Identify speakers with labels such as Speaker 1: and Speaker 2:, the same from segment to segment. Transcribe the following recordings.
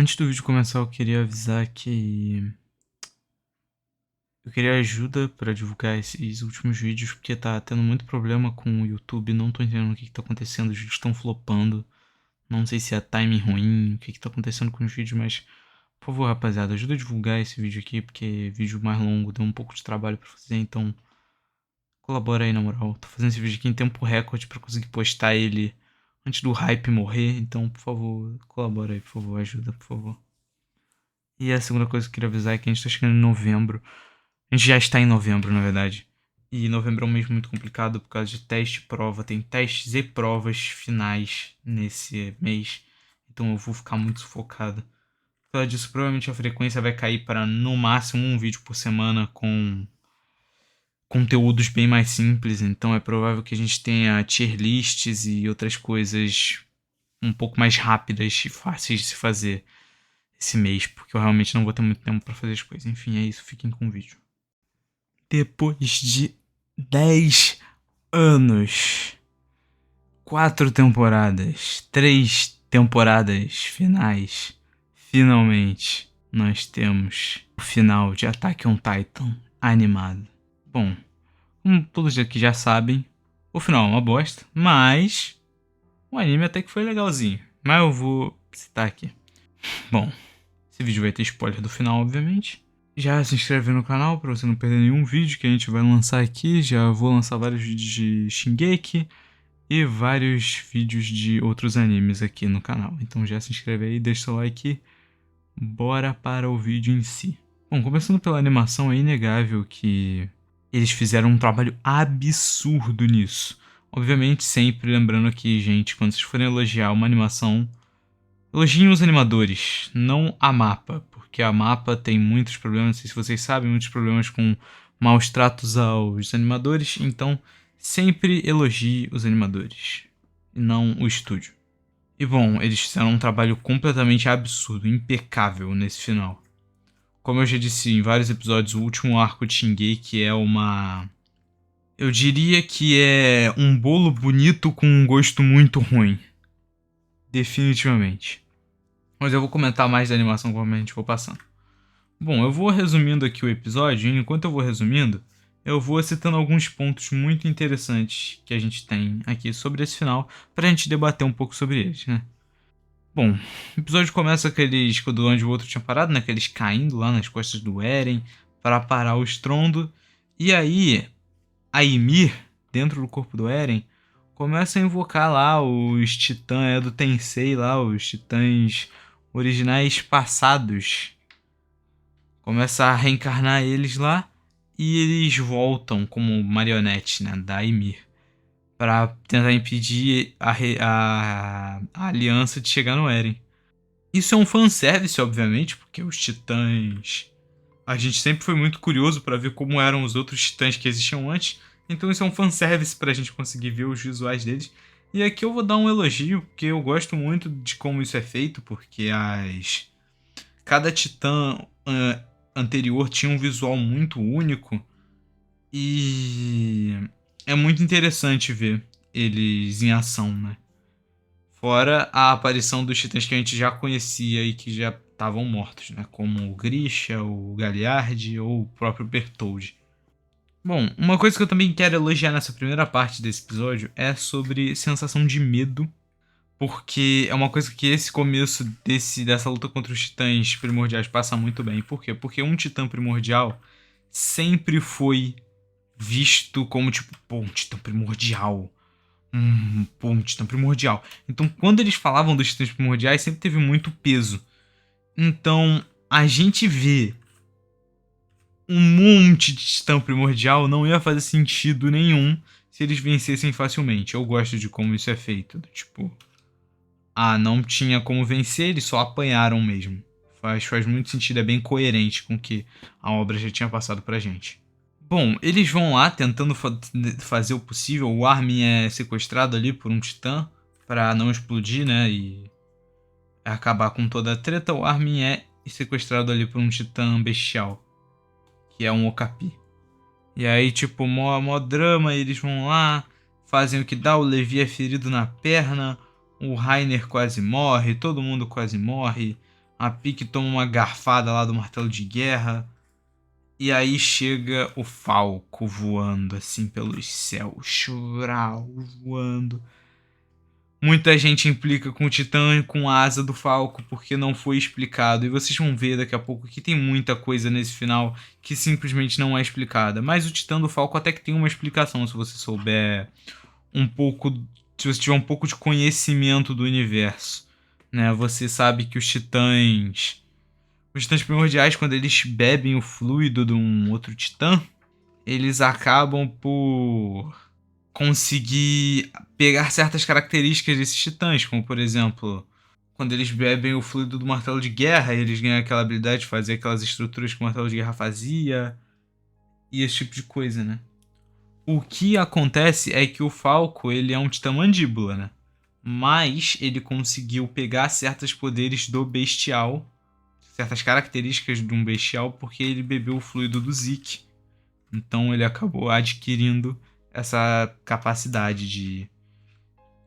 Speaker 1: Antes do vídeo começar, eu queria avisar que eu queria ajuda pra divulgar esses últimos vídeos, porque tá tendo muito problema com o YouTube, não tô entendendo o que tá acontecendo, os vídeos estão flopando, não sei se é timing ruim, o que tá acontecendo com os vídeos, mas, por favor, rapaziada, ajuda a divulgar esse vídeo aqui, porque vídeo mais longo deu um pouco de trabalho pra fazer, então colabora aí, na moral. Tô fazendo esse vídeo aqui em tempo recorde pra conseguir postar ele antes do hype morrer, então, por favor, colabora aí, por favor, ajuda, por favor. E a segunda coisa que eu queria avisar é que a gente tá chegando em novembro. A gente já está em novembro, na verdade. E novembro é um mês muito complicado por causa de teste e prova. Tem testes e provas finais nesse mês. Então eu vou ficar muito sufocado. Por causa disso, provavelmente a frequência vai cair para no máximo um vídeo por semana com conteúdos bem mais simples. Então é provável que a gente tenha tier lists e outras coisas um pouco mais rápidas e fáceis de se fazer esse mês, porque eu realmente não vou ter muito tempo para fazer as coisas. Enfim, é isso. Fiquem com o vídeo. Depois de 10 anos, 4 temporadas, 3 temporadas finais, finalmente nós temos o final de Attack on Titan animado. Bom, como todos aqui já sabem, o final é uma bosta, mas o anime até que foi legalzinho. Mas eu vou citar aqui. Bom, esse vídeo vai ter spoiler do final, obviamente. Já se inscreve no canal para você não perder nenhum vídeo que a gente vai lançar aqui. Já vou lançar vários vídeos de Shingeki e vários vídeos de outros animes aqui no canal. Então já se inscreve aí, deixa seu like. Bora para o vídeo em si. Bom, começando pela animação, é inegável que eles fizeram um trabalho absurdo nisso. Obviamente, sempre lembrando aqui, gente, quando vocês forem elogiar uma animação, elogiem os animadores, não a Mappa, porque a Mappa tem muitos problemas, não sei se vocês sabem, muitos problemas com maus tratos aos animadores, então sempre elogie os animadores, e não o estúdio. E bom, eles fizeram um trabalho completamente absurdo, impecável nesse final. Como eu já disse em vários episódios, o último arco de Shingeki é uma... eu diria que é um bolo bonito com um gosto muito ruim. Definitivamente. Mas eu vou comentar mais da animação conforme a gente for passando. Bom, eu vou resumindo aqui o episódio, e enquanto eu vou resumindo, eu vou citando alguns pontos muito interessantes que a gente tem aqui sobre esse final, pra gente debater um pouco sobre eles, né? Bom, o episódio começa aqueles, quando onde o outro tinha parado, né? Aqueles caindo lá nas costas do Eren para parar o estrondo. E aí, a Ymir, dentro do corpo do Eren, começa a invocar lá os titãs do Tensei lá, os titãs originais passados. Começa a reencarnar eles lá e eles voltam como marionete, né, da Ymir, para tentar impedir a aliança de chegar no Eren. Isso é um fanservice, obviamente, porque os titãs... a gente sempre foi muito curioso para ver como eram os outros titãs que existiam antes, então isso é um fanservice pra gente conseguir ver os visuais deles. E aqui eu vou dar um elogio, porque eu gosto muito de como isso é feito, porque cada titã anterior tinha um visual muito único e é muito interessante ver eles em ação, né? Fora a aparição dos titãs que a gente já conhecia e que já estavam mortos, né? Como o Grisha, o Galliard ou o próprio Bertholdt. Bom, uma coisa que eu também quero elogiar nessa primeira parte desse episódio é sobre sensação de medo, porque é uma coisa que esse começo dessa luta contra os titãs primordiais passa muito bem. Por quê? Porque um titã primordial sempre foi visto como tipo, pô, um titã primordial. Pô, um titã primordial. Então, quando eles falavam dos titãs primordiais, sempre teve muito peso. Então, a gente vê um monte de titã primordial não ia fazer sentido nenhum se eles vencessem facilmente. Eu gosto de como isso é feito. Tipo, não tinha como vencer, eles só apanharam mesmo. Faz muito sentido, é bem coerente com o que a obra já tinha passado pra gente. Bom, eles vão lá tentando fazer o possível. O Armin é sequestrado ali por um titã pra não explodir, né? E acabar com toda a treta. O Armin é sequestrado ali por um titã bestial, que é um Okapi. E aí, tipo, mó drama, eles vão lá, fazem o que dá. O Levi é ferido na perna, o Rainer quase morre, todo mundo quase morre. A Pique toma uma garfada lá do martelo de guerra. E aí chega o Falco voando assim pelos céus. Chural, voando. Muita gente implica com o Titã e com a asa do Falco porque não foi explicado. E vocês vão ver daqui a pouco que tem muita coisa nesse final que simplesmente não é explicada. Mas o Titã do Falco até que tem uma explicação se você souber um pouco. Se você tiver um pouco de conhecimento do universo. Né? Você sabe que os titãs. Os titãs primordiais, quando eles bebem o fluido de um outro titã, eles acabam por conseguir pegar certas características desses titãs, como por exemplo, quando eles bebem o fluido do martelo de guerra, eles ganham aquela habilidade de fazer aquelas estruturas que o martelo de guerra fazia, e esse tipo de coisa, né? O que acontece é que o Falco, ele é um titã mandíbula, né? Mas ele conseguiu pegar certos poderes do bestial, certas características de um bestial, porque ele bebeu o fluido do Zeke. Então ele acabou adquirindo essa capacidade de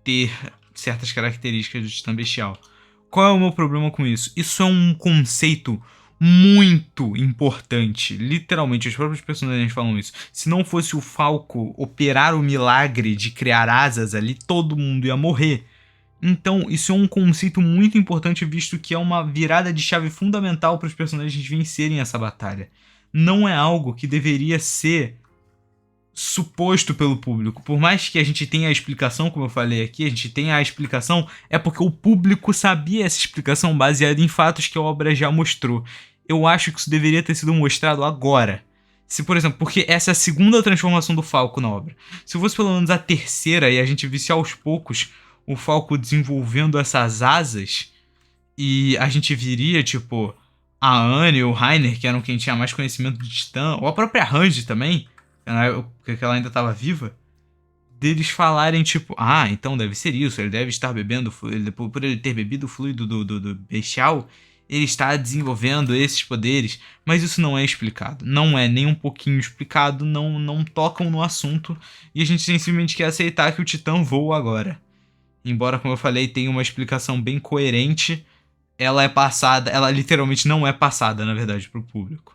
Speaker 1: ter certas características do titã bestial. Qual é o meu problema com isso? Isso é um conceito muito importante. Literalmente, os próprios personagens falam isso. Se não fosse o Falco operar o milagre de criar asas ali, todo mundo ia morrer. Então, isso é um conceito muito importante, visto que é uma virada de chave fundamental para os personagens vencerem essa batalha. Não é algo que deveria ser suposto pelo público. Por mais que a gente tenha a explicação, como eu falei aqui, a gente tenha a explicação, é porque o público sabia essa explicação baseada em fatos que a obra já mostrou. Eu acho que isso deveria ter sido mostrado agora. Se, por exemplo, porque essa é a segunda transformação do Falco na obra. Se fosse pelo menos a terceira e a gente visse aos poucos o Falco desenvolvendo essas asas, e a gente viria, tipo, a Anne ou o Rainer, que eram quem tinha mais conhecimento de Titã, ou a própria Range também, que ela ainda estava viva, deles falarem, tipo, ah, então deve ser isso, ele deve estar bebendo, por ele ter bebido o fluido do bestial, ele está desenvolvendo esses poderes, mas isso não é explicado, não é nem um pouquinho explicado, não tocam no assunto, e a gente simplesmente quer aceitar que o Titã voa agora. Embora, como eu falei, tenha uma explicação bem coerente, ela é passada, ela literalmente não é passada, na verdade, pro público.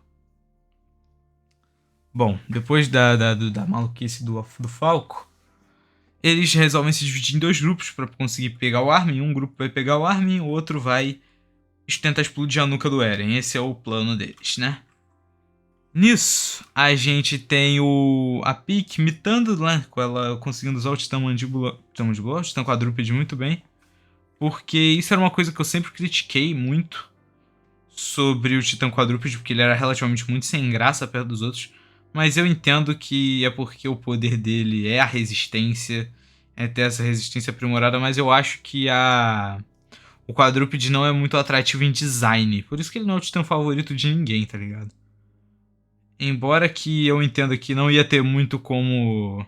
Speaker 1: Bom, depois da maluquice do Falco, eles resolvem se dividir em dois grupos para conseguir pegar o Armin. Um grupo vai pegar o Armin, o outro vai tentar explodir a nuca do Eren. Esse é o plano deles, né? Nisso, a gente tem a Pique mitando, né? Com ela conseguindo usar o Titã Mandíbula, o Titã Quadrúpede muito bem. Porque isso era uma coisa que eu sempre critiquei muito sobre o Titã Quadrúpede, porque ele era relativamente muito sem graça perto dos outros. Mas eu entendo que é porque o poder dele é a resistência, é ter essa resistência aprimorada, mas eu acho que o quadrúpede não é muito atrativo em design. Por isso que ele não é o titã favorito de ninguém, tá ligado? Embora que eu entenda que não ia ter muito como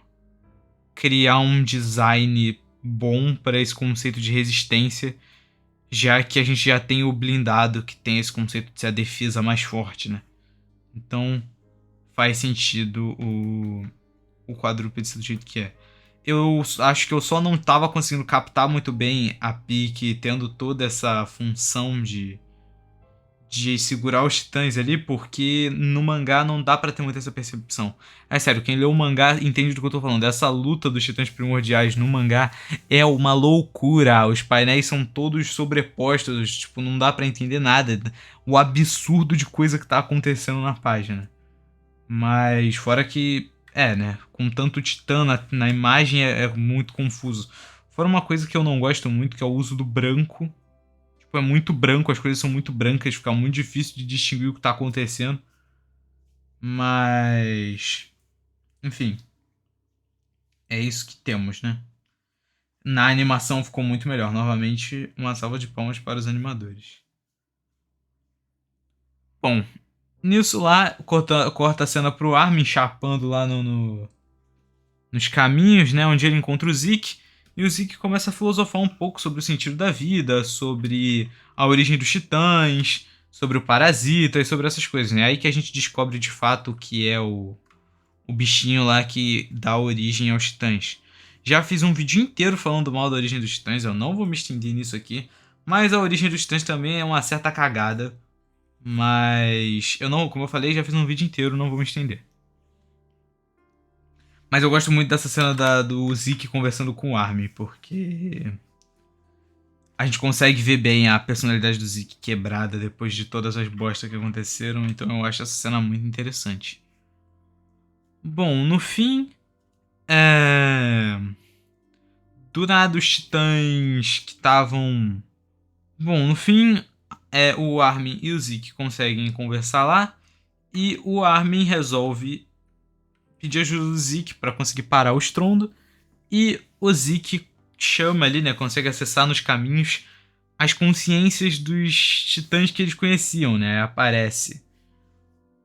Speaker 1: criar um design bom para esse conceito de resistência, já que a gente já tem o blindado que tem esse conceito de ser a defesa mais forte, né? Então faz sentido o quadrúpede ser do jeito que é. Eu acho que eu só não tava conseguindo captar muito bem a Pique tendo toda essa função de segurar os titãs ali, porque no mangá não dá pra ter muita essa percepção. É sério, quem lê o mangá entende do que eu tô falando. Essa luta dos titãs primordiais no mangá é uma loucura. Os painéis são todos sobrepostos, tipo, não dá pra entender nada. O absurdo de coisa que tá acontecendo na página. Mas fora que, né, com tanto titã na imagem é muito confuso. Fora uma coisa que eu não gosto muito, que é o uso do branco. Tipo, é muito branco, as coisas são muito brancas, fica muito difícil de distinguir o que tá acontecendo. Mas, enfim, é isso que temos, né? Na animação ficou muito melhor. Novamente, uma salva de palmas para os animadores. Bom, nisso lá, corta a cena pro Armin chapando lá nos caminhos, né? Onde ele encontra o Zeke. E o Zeke começa a filosofar um pouco sobre o sentido da vida, sobre a origem dos titãs, sobre o parasita e sobre essas coisas, né? Aí que a gente descobre de fato o que é o bichinho lá que dá origem aos titãs. Já fiz um vídeo inteiro falando mal da origem dos titãs, eu não vou me estender nisso aqui, Mas a origem dos Titãs também é uma certa cagada. Mas eu não, como eu falei, já fiz um vídeo inteiro, não vou me estender. Mas eu gosto muito dessa cena do Zeke conversando com o Armin, porque a gente consegue ver bem a personalidade do Zeke quebrada depois de todas as bostas que aconteceram, então eu acho essa cena muito interessante. Bom, no fim, do nada os titãs que estavam... Bom, no fim, o Armin e o Zeke conseguem conversar lá, e o Armin resolve pedir ajuda do Zeke para conseguir parar o estrondo, e o Zeke chama ali, né, consegue acessar nos caminhos as consciências dos titãs que eles conheciam, né? Aparece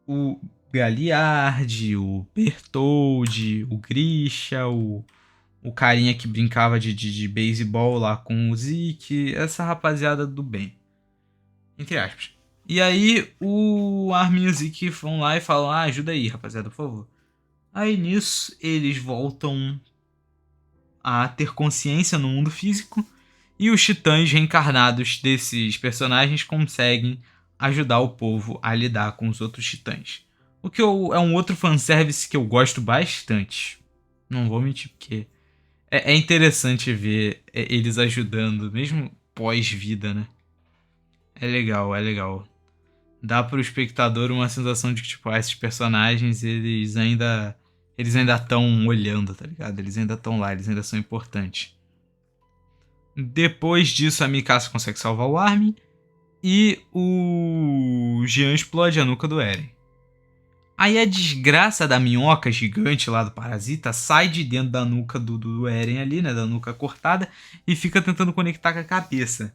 Speaker 1: o Galliard, o Bertoldi, o Grisha, o carinha que brincava de beisebol lá com o Zeke, essa rapaziada do bem. Entre aspas. E aí o Armin e o Zeke vão lá e falam: ajuda aí, rapaziada, por favor. Aí nisso eles voltam a ter consciência no mundo físico e os titãs reencarnados desses personagens conseguem ajudar o povo a lidar com os outros titãs. O que é um outro fanservice que eu gosto bastante. Não vou mentir, porque é interessante ver eles ajudando, mesmo pós-vida, né? É legal, é legal. Dá pro espectador uma sensação de que, tipo, esses personagens, eles ainda estão olhando, tá ligado? Eles ainda estão lá, eles ainda são importantes. Depois disso, a Mikasa consegue salvar o Armin e o Jean explode a nuca do Eren. Aí a desgraça da minhoca gigante lá do parasita sai de dentro da nuca do Eren ali, né? Da nuca cortada, e fica tentando conectar com a cabeça.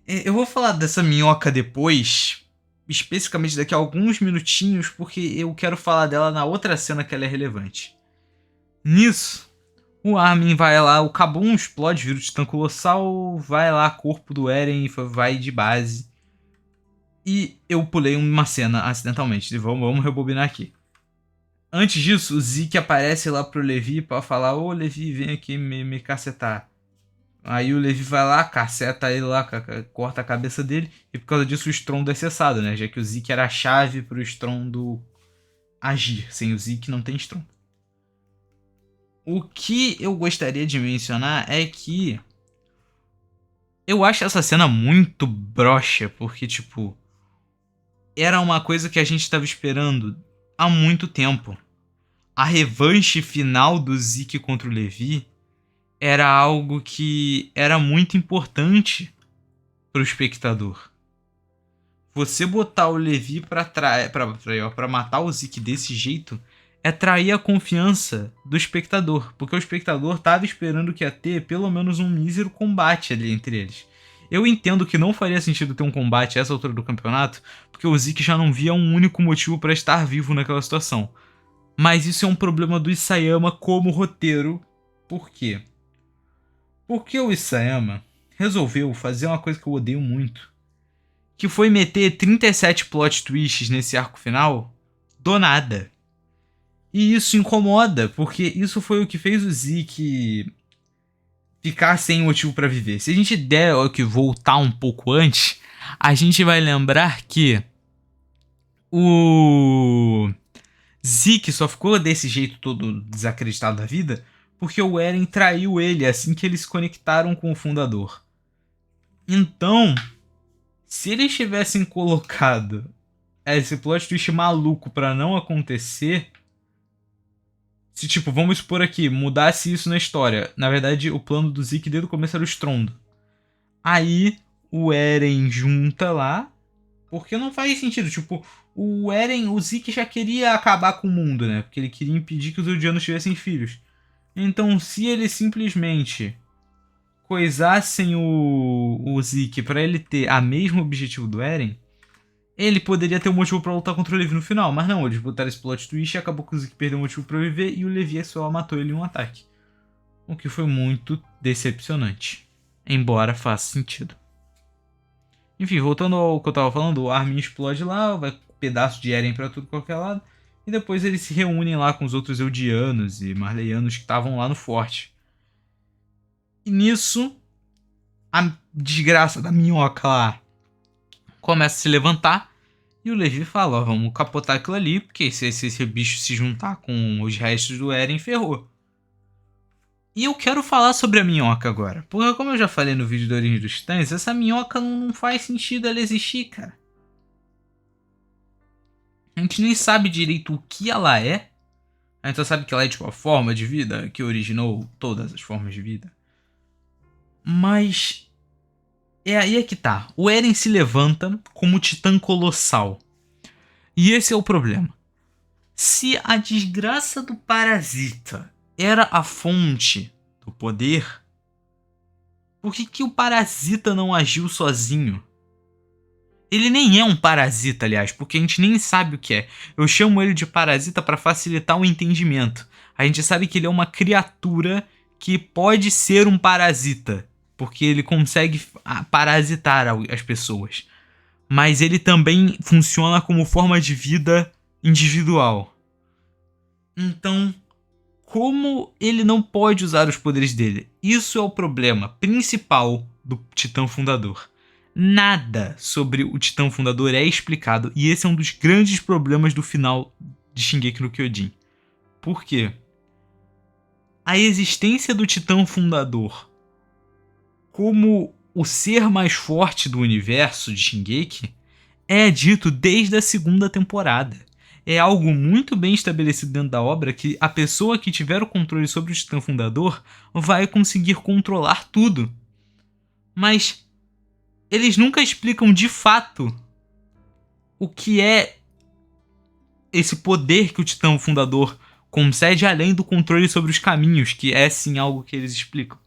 Speaker 1: Eu vou falar dessa minhoca depois, especificamente daqui a alguns minutinhos, porque eu quero falar dela na outra cena que ela é relevante. Nisso, o Armin vai lá, o Kabum explode, vira o Titã Colossal, vai lá, corpo do Eren vai de base. E eu pulei uma cena acidentalmente, vamos rebobinar aqui. Antes disso, o Zeke aparece lá pro Levi pra falar: ô Levi, vem aqui me cacetar. Aí o Levi vai lá, caceta ele lá, corta a cabeça dele, e por causa disso o estrondo é cessado, né? Já que o Zeke era a chave pro estrondo agir. Sem o Zeke não tem estrondo. O que eu gostaria de mencionar é que eu acho essa cena muito broxa, porque, tipo, era uma coisa que a gente estava esperando há muito tempo. A revanche final do Zeke contra o Levi era algo que era muito importante para o espectador. Você botar o Levi pra matar o Zeke desse jeito é trair a confiança do espectador, porque o espectador tava esperando que ia ter pelo menos um mísero combate ali entre eles. Eu entendo que não faria sentido ter um combate a essa altura do campeonato, porque o Zeke já não via um único motivo para estar vivo naquela situação. Mas isso é um problema do Isayama como roteiro. Por quê? Porque o Isayama resolveu fazer uma coisa que eu odeio muito, que foi meter 37 plot twists nesse arco final do nada. E isso incomoda, porque isso foi o que fez o Zeke ficar sem motivo para viver. Se a gente der que voltar um pouco antes, a gente vai lembrar que o Zeke só ficou desse jeito todo desacreditado da vida porque o Eren traiu ele assim que eles se conectaram com o fundador. Então, se eles tivessem colocado esse plot twist maluco pra não acontecer, se, tipo, vamos expor aqui, mudasse isso na história. Na verdade, o plano do Zeke desde o começo era o estrondo. Aí, o Eren junta lá, porque não faz sentido. Tipo, o Zeke já queria acabar com o mundo, né? Porque ele queria impedir que os Eldianos tivessem filhos. Então, se eles simplesmente coisassem o Zeke pra ele ter a mesmo objetivo do Eren, ele poderia ter um motivo pra lutar contra o Levi no final, mas não, eles botaram esse plot twist e acabou que o Zeke perdeu o motivo pra viver e o Levi só matou ele em um ataque. O que foi muito decepcionante, embora faça sentido. Enfim, voltando ao que eu tava falando, o Armin explode lá, vai pedaço de Eren pra tudo qualquer lado, e depois eles se reúnem lá com os outros Eldianos e Marleyanos que estavam lá no forte. E nisso, a desgraça da minhoca lá começa a se levantar. E o Levi fala, ó, vamos capotar aquilo ali, porque se esse bicho se juntar com os restos do Eren, ferrou. E eu quero falar sobre a minhoca agora. Porque como eu já falei no vídeo da Origem dos Titãs, essa minhoca não faz sentido ela existir, cara. A gente nem sabe direito o que ela é. A gente só sabe que ela é tipo a forma de vida que originou todas as formas de vida. Mas aí é que tá. O Eren se levanta como titã colossal. E esse é o problema. Se a desgraça do parasita era a fonte do poder, por que o parasita não agiu sozinho? Ele nem é um parasita, aliás, porque a gente nem sabe o que é. Eu chamo ele de parasita para facilitar o entendimento. A gente sabe que ele é uma criatura que pode ser um parasita, porque ele consegue parasitar as pessoas. Mas ele também funciona como forma de vida individual. Então, como ele não pode usar os poderes dele? Isso é o problema principal do Titã Fundador. Nada sobre o Titã Fundador é explicado, e esse é um dos grandes problemas do final de Shingeki no Kyojin. Por quê? A existência do Titã Fundador como o ser mais forte do universo de Shingeki é dito desde a segunda temporada. É algo muito bem estabelecido dentro da obra que a pessoa que tiver o controle sobre o Titã Fundador vai conseguir controlar tudo. Mas eles nunca explicam de fato o que é esse poder que o Titã Fundador concede além do controle sobre os caminhos, que é sim algo que eles explicam.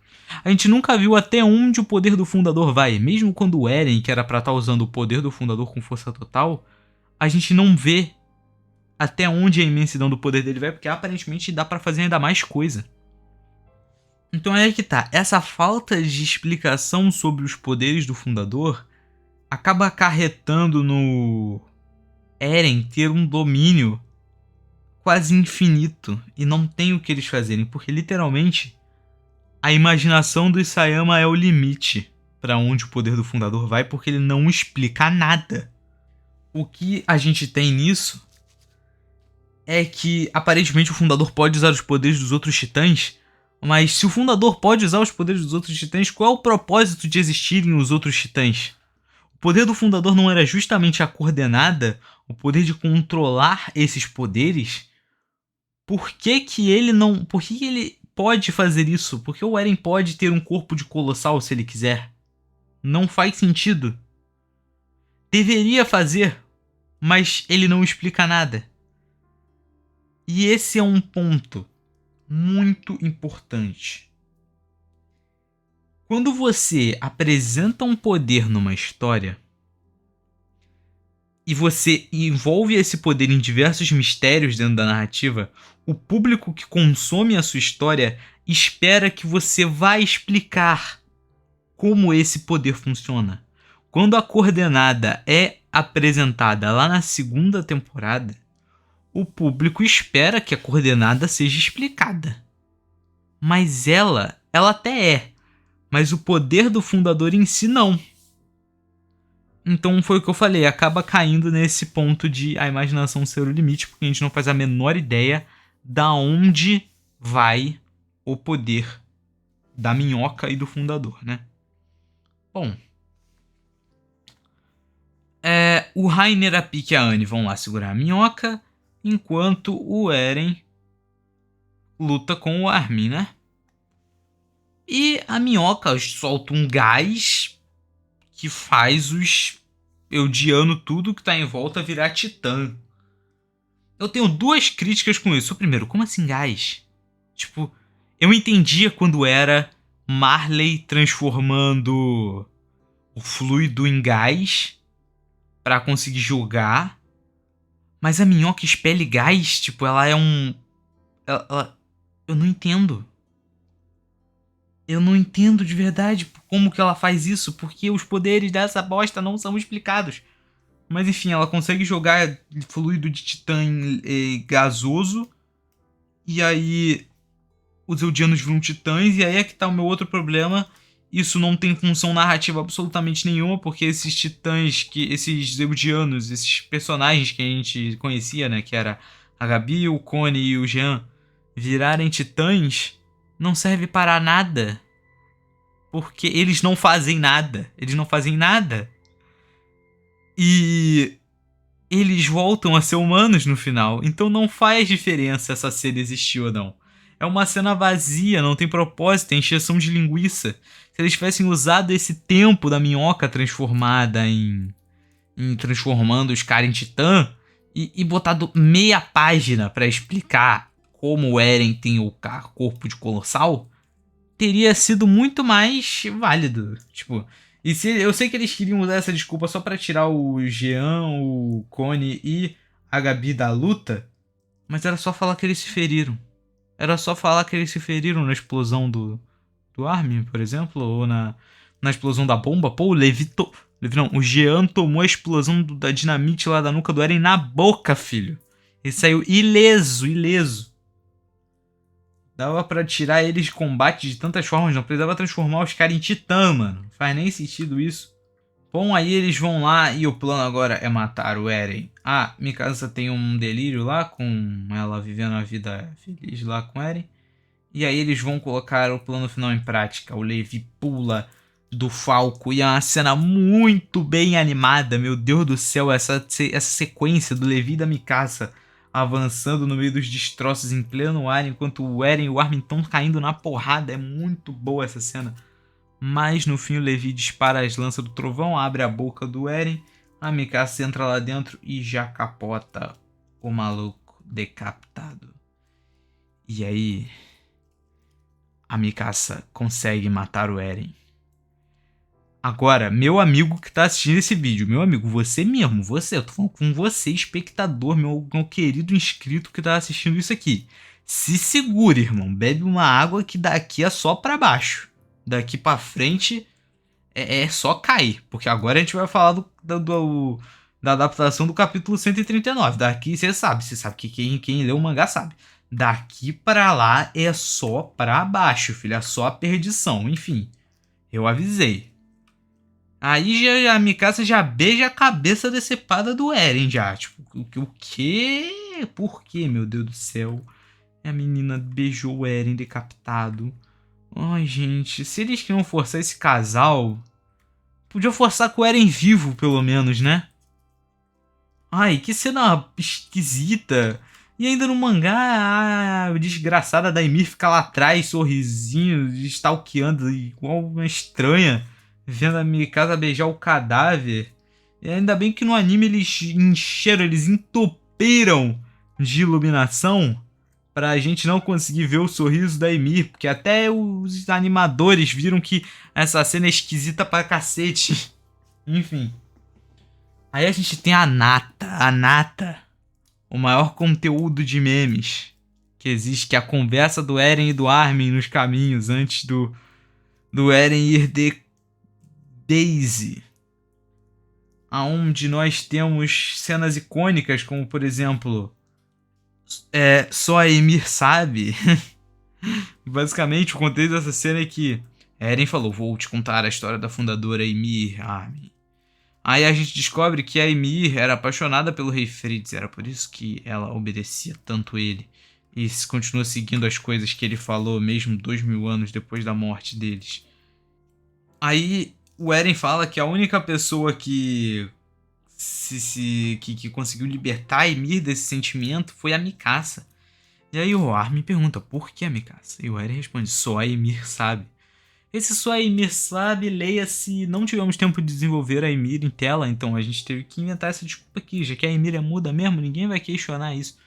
Speaker 1: A gente nunca viu até onde o poder do Fundador vai. Mesmo quando o Eren, que era pra estar usando o poder do Fundador com força total, a gente não vê até onde a imensidão do poder dele vai, porque aparentemente dá pra fazer ainda mais coisa. Então é aí que tá. Essa falta de explicação sobre os poderes do Fundador acaba acarretando no Eren ter um domínio quase infinito e não tem o que eles fazerem, porque literalmente a imaginação do Isayama é o limite para onde o poder do Fundador vai, porque ele não explica nada. O que a gente tem nisso é que aparentemente o Fundador pode usar os poderes dos outros titãs, mas se o Fundador pode usar os poderes dos outros titãs, qual é o propósito de existirem os outros titãs? O poder do Fundador não era justamente a coordenada, o poder de controlar esses poderes? Por que ele não... Por que ele pode fazer isso? Por que o Eren pode ter um corpo de colossal se ele quiser? Não faz sentido. Deveria fazer, mas ele não explica nada. E esse é um ponto muito importante. Quando você apresenta um poder numa história e você envolve esse poder em diversos mistérios dentro da narrativa, o público que consome a sua história espera que você vá explicar como esse poder funciona. Quando a coordenada é apresentada lá na segunda temporada, o público espera que a coordenada seja explicada. Mas ela até é. Mas o poder do Fundador em si não. Então foi o que eu falei, acaba caindo nesse ponto de a imaginação ser o limite, porque a gente não faz a menor ideia da onde vai o poder da minhoca e do Fundador, né? Bom, o Rainer, a Pieck e a Anne vão lá segurar a minhoca, enquanto o Eren luta com o Armin, né? E a minhoca solta um gás que faz os Eldiano tudo que tá em volta virar titã. Eu tenho duas críticas com isso. Primeiro, como assim gás? Tipo, eu entendia quando era Marley transformando o fluido em gás pra conseguir jogar. Mas a minhoca expele gás, tipo, ela é um... Eu não entendo. Eu não entendo de verdade como que ela faz isso, porque os poderes dessa bosta não são explicados. Mas enfim, ela consegue jogar fluido de titã gasoso, e aí os Eldianos viram titãs, e aí é que tá o meu outro problema, isso não tem função narrativa absolutamente nenhuma, porque esses titãs, esses Eldianos, esses personagens que a gente conhecia, né, que era a Gabi, o Connie e o Jean, virarem titãs, não serve para nada. Porque eles não fazem nada. Eles não fazem nada. E eles voltam a ser humanos no final. Então não faz diferença essa cena existir ou não. É uma cena vazia, não tem propósito, é encheção de linguiça. Se eles tivessem usado esse tempo da minhoca transformada em transformando os caras em titã e botado meia página pra explicar como o Eren tem o corpo de colossal, teria sido muito mais válido. Tipo, e se eu sei que eles queriam usar essa desculpa só pra tirar o Jean, o Connie e a Gabi da luta, mas era só falar que eles se feriram. Era só falar que eles se feriram na explosão do Armin, por exemplo, ou na explosão da bomba. Pô, o Jean tomou a explosão da dinamite lá da nuca do Eren na boca, filho. Ele saiu ileso, ileso. Dava pra tirar eles de combate de tantas formas, não precisava transformar os caras em titã, mano. Não faz nem sentido isso. Bom, aí eles vão lá e o plano agora é matar o Eren. Ah, Mikasa tem um delírio lá com ela vivendo a vida feliz lá com o Eren. E aí eles vão colocar o plano final em prática. O Levi pula do Falco e é uma cena muito bem animada. Meu Deus do céu, essa sequência do Levi e da Mikasa avançando no meio dos destroços em pleno ar, enquanto o Eren e o Armin estão caindo na porrada. É muito boa essa cena. Mas no fim o Levi dispara as lanças do trovão, abre a boca do Eren, a Mikasa entra lá dentro e já capota o maluco decapitado. E aí a Mikasa consegue matar o Eren. Agora, meu amigo que tá assistindo esse vídeo, meu amigo, você mesmo, eu tô falando com você, espectador, meu querido inscrito que tá assistindo isso aqui. Se segura, irmão, bebe uma água que daqui é só pra baixo. Daqui pra frente é só cair, porque agora a gente vai falar da adaptação do capítulo 139. Daqui você sabe que quem leu o mangá sabe. Daqui pra lá é só pra baixo, filho, é só a perdição, enfim. Eu avisei. Aí já, a Mikasa já beija a cabeça decepada do Eren já. Tipo, o quê? Por quê, meu Deus do céu? A menina beijou o Eren decapitado. Ai, gente, se eles queriam forçar esse casal, podiam forçar com o Eren vivo, pelo menos, né? Ai, que cena esquisita. E ainda no mangá, a desgraçada da Ymir fica lá atrás, sorrisinho, stalkeando, igual uma estranha, vendo a Mikasa beijar o cadáver. E ainda bem que no anime eles encheram, eles entupiram de iluminação pra gente não conseguir ver o sorriso da Ymir, porque até os animadores viram que essa cena é esquisita pra cacete. Enfim. Aí a gente tem a Nata, o maior conteúdo de memes que existe, que é a conversa do Eren e do Armin nos caminhos antes do Eren ir de Daisy. Aonde nós temos cenas icônicas, como por exemplo, só a Ymir sabe. Basicamente, o contexto dessa cena é que Eren falou: vou te contar a história da fundadora Ymir, Armin. Aí a gente descobre que a Ymir era apaixonada pelo Rei Fritz, era por isso que ela obedecia tanto ele. E continua seguindo as coisas que ele falou, mesmo 2000 anos depois da morte deles. Aí o Eren fala que a única pessoa que conseguiu libertar a Ymir desse sentimento foi a Mikasa. E aí o Armin pergunta, por que a Mikasa? E o Eren responde, só a Ymir sabe. Esse só a Ymir sabe, leia-se, não tivemos tempo de desenvolver a Ymir em tela, então a gente teve que inventar essa desculpa aqui, já que a Ymir é muda mesmo, ninguém vai questionar isso.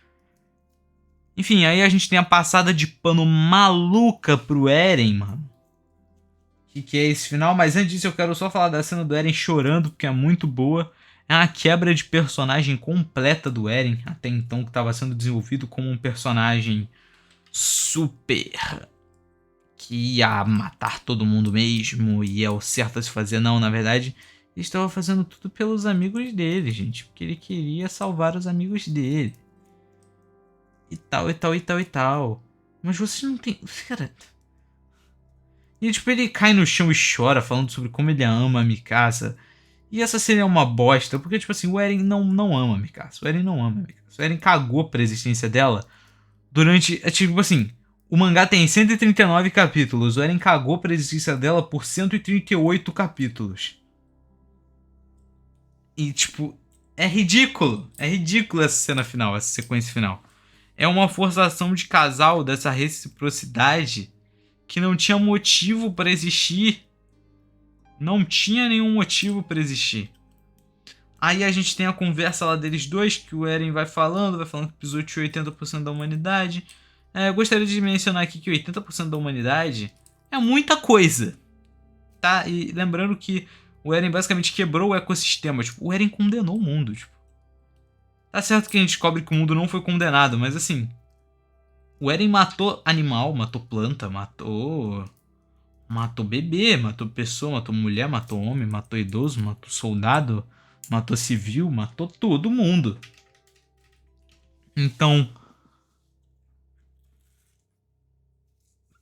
Speaker 1: Enfim, aí a gente tem a passada de pano maluca pro Eren, mano. Que é esse final, mas antes disso eu quero só falar da cena do Eren chorando, porque é muito boa. É uma quebra de personagem completa do Eren, até então que estava sendo desenvolvido como um personagem super que ia matar todo mundo mesmo e é o certo a se fazer. Não, na verdade, ele estava fazendo tudo pelos amigos dele, gente, porque ele queria salvar os amigos dele. E tal, e tal, e tal, e tal. Mas você não tem... Cara... E tipo, ele cai no chão e chora, falando sobre como ele ama a Mikasa. E essa cena é uma bosta, porque tipo assim, o Eren não ama a Mikasa. O Eren não ama a Mikasa. O Eren cagou pra existência dela durante. É tipo assim, o mangá tem 139 capítulos. O Eren cagou pra existência dela por 138 capítulos. E tipo, é ridículo. É ridículo essa cena final, essa sequência final. É uma forçação de casal dessa reciprocidade que não tinha motivo pra existir. Não tinha nenhum motivo pra existir. Aí a gente tem a conversa lá deles dois, que o Eren vai falando que pisoteou 80% da humanidade. Eu gostaria de mencionar aqui que 80% da humanidade é muita coisa, tá? E lembrando que o Eren basicamente quebrou o ecossistema. Tipo, o Eren condenou o mundo. Tipo. Tá certo que a gente descobre que o mundo não foi condenado, mas assim... O Eren matou animal, matou planta, matou bebê, matou pessoa, matou mulher, matou homem, matou idoso, matou soldado, matou civil, matou todo mundo. Então,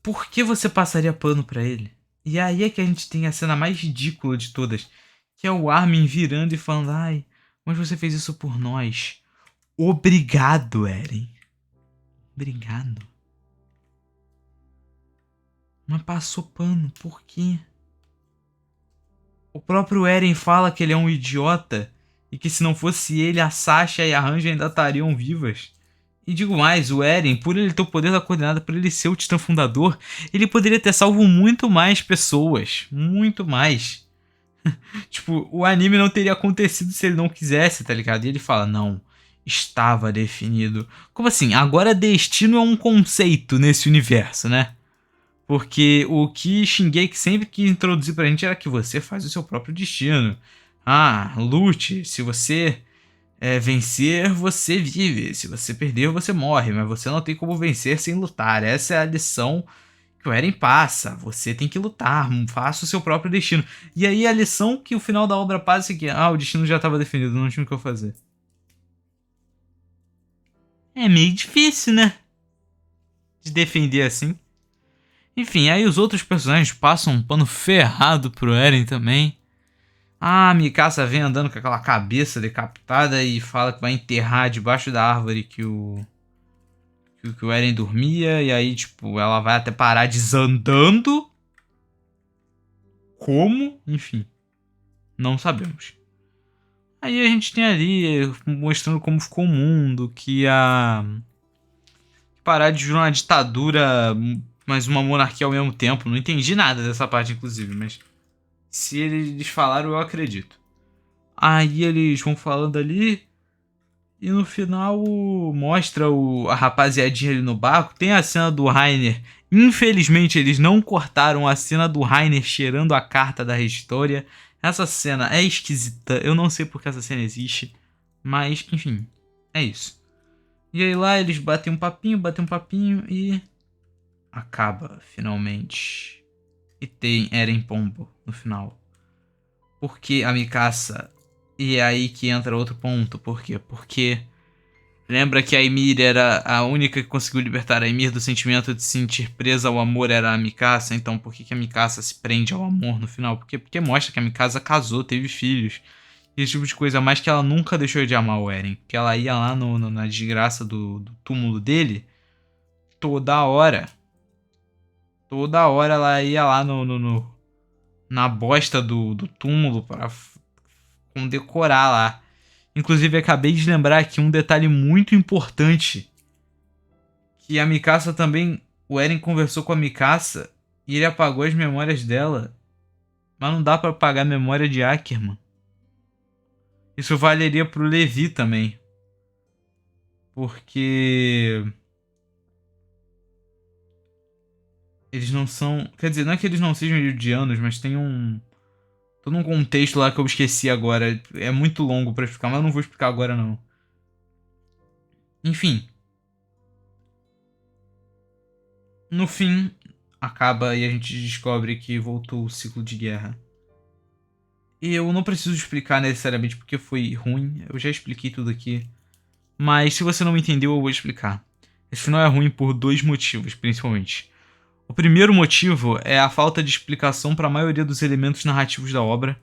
Speaker 1: por que você passaria pano pra ele? E aí é que a gente tem a cena mais ridícula de todas, que é o Armin virando e falando: ai, mas você fez isso por nós. Obrigado, Eren. Obrigado. Mas passou pano, por quê? O próprio Eren fala que ele é um idiota e que se não fosse ele, a Sasha e a Hanji ainda estariam vivas. E digo mais, o Eren, por ele ter o poder da coordenada, por ele ser o Titã Fundador, ele poderia ter salvo muito mais pessoas. Muito mais. Tipo, o anime não teria acontecido se ele não quisesse, tá ligado? E ele fala, não, estava definido. Como assim? Agora destino é um conceito nesse universo, né? Porque o que Shingeki sempre quis introduzir pra gente era que você faz o seu próprio destino. Ah, lute. Se você vencer, você vive. Se você perder, você morre. Mas você não tem como vencer sem lutar. Essa é a lição que o Eren passa. Você tem que lutar. Faça o seu próprio destino. E aí a lição que o final da obra passa é que o destino já estava definido. Não tinha o que eu fazer. É meio difícil, né? De defender assim. Enfim, aí os outros personagens passam um pano ferrado pro Eren também. A Mikasa vem andando com aquela cabeça decapitada e fala que vai enterrar debaixo da árvore que o Eren dormia. E aí, tipo, ela vai até parar desandando. Como? Enfim, não sabemos. Aí a gente tem ali mostrando como ficou o mundo, que a parar de virar uma ditadura, mas uma monarquia ao mesmo tempo. Não entendi nada dessa parte, inclusive, mas se eles falaram, eu acredito. Aí eles vão falando ali. E no final mostra a rapaziadinha ali no barco. Tem a cena do Reiner. Infelizmente eles não cortaram a cena do Reiner cheirando a carta da História. Essa cena é esquisita. Eu não sei porque essa cena existe. Mas, enfim, é isso. E aí lá eles batem um papinho e... acaba, finalmente. E tem Eren Pombo no final. Porque a Mikasa... E é aí que entra outro ponto. Por quê? Porque... lembra que a Ymir era a única que conseguiu libertar a Ymir do sentimento de se sentir presa ao amor era a Mikasa. Então por que a Mikasa se prende ao amor no final? Porque mostra que a Mikasa casou, teve filhos. Esse tipo de coisa. Mas que ela nunca deixou de amar o Eren. Que ela ia lá na desgraça do túmulo dele toda hora. Toda hora ela ia lá na bosta do túmulo para condecorar lá. Inclusive, acabei de lembrar aqui um detalhe muito importante. Que a Mikasa também... o Eren conversou com a Mikasa e ele apagou as memórias dela. Mas não dá pra apagar a memória de Ackerman. Isso valeria pro Levi também. Porque... eles não são... quer dizer, não é que eles não sejam eldianos, mas tem todo um contexto lá que eu esqueci agora. É muito longo pra explicar, mas eu não vou explicar agora não. Enfim. No fim, acaba e a gente descobre que voltou o ciclo de guerra. E eu não preciso explicar necessariamente porque foi ruim. Eu já expliquei tudo aqui. Mas se você não entendeu, eu vou explicar. Esse final é ruim por dois motivos, principalmente. O primeiro motivo é a falta de explicação para a maioria dos elementos narrativos da obra.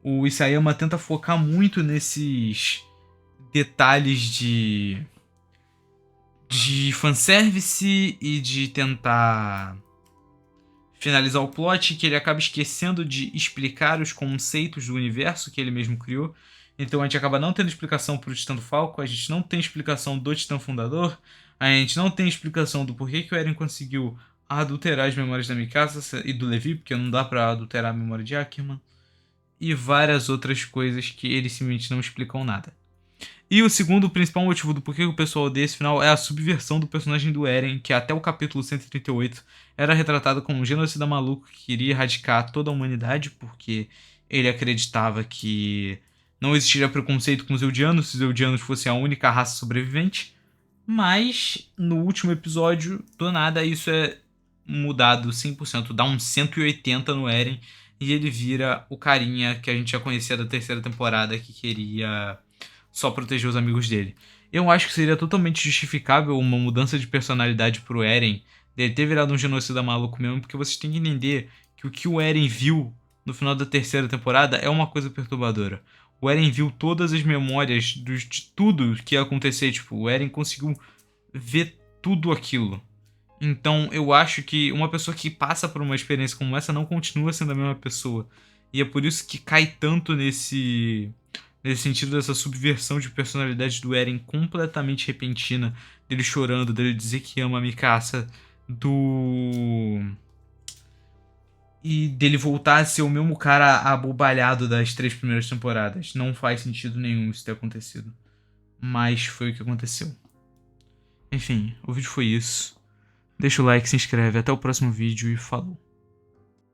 Speaker 1: O Isayama tenta focar muito nesses detalhes de fanservice e de tentar finalizar o plot, que ele acaba esquecendo de explicar os conceitos do universo que ele mesmo criou. Então a gente acaba não tendo explicação pro Titã do Falco, a gente não tem explicação do Titã Fundador, a gente não tem explicação do porquê que o Eren conseguiu adulterar as memórias da Mikasa e do Levi, porque não dá pra adulterar a memória de Ackerman, e várias outras coisas que eles simplesmente não explicam nada. E o segundo principal motivo do porquê o pessoal odeia esse final é a subversão do personagem do Eren, que até o capítulo 138 era retratado como um genocida maluco que queria erradicar toda a humanidade, porque ele acreditava que não existiria preconceito com os Eldianos se os Eldianos fossem a única raça sobrevivente. Mas no último episódio, do nada, isso é mudado 100%, dá um 180 no Eren e ele vira o carinha que a gente já conhecia da terceira temporada que queria só proteger os amigos dele. Eu acho que seria totalmente justificável uma mudança de personalidade pro Eren, dele ter virado um genocida maluco mesmo, porque vocês têm que entender que o que o Eren viu no final da terceira temporada é uma coisa perturbadora. O Eren viu todas as memórias de tudo que ia acontecer, tipo, o Eren conseguiu ver tudo aquilo. Então eu acho que uma pessoa que passa por uma experiência como essa não continua sendo a mesma pessoa. E é por isso que cai tanto nesse sentido dessa subversão de personalidade do Eren completamente repentina, dele chorando, dele dizer que ama a Mikasa, do e dele voltar a ser o mesmo cara abobalhado das 3 primeiras temporadas. Não faz sentido nenhum isso ter acontecido. Mas foi o que aconteceu. Enfim, o vídeo foi isso. Deixa o like, se inscreve. Até o próximo vídeo e falou.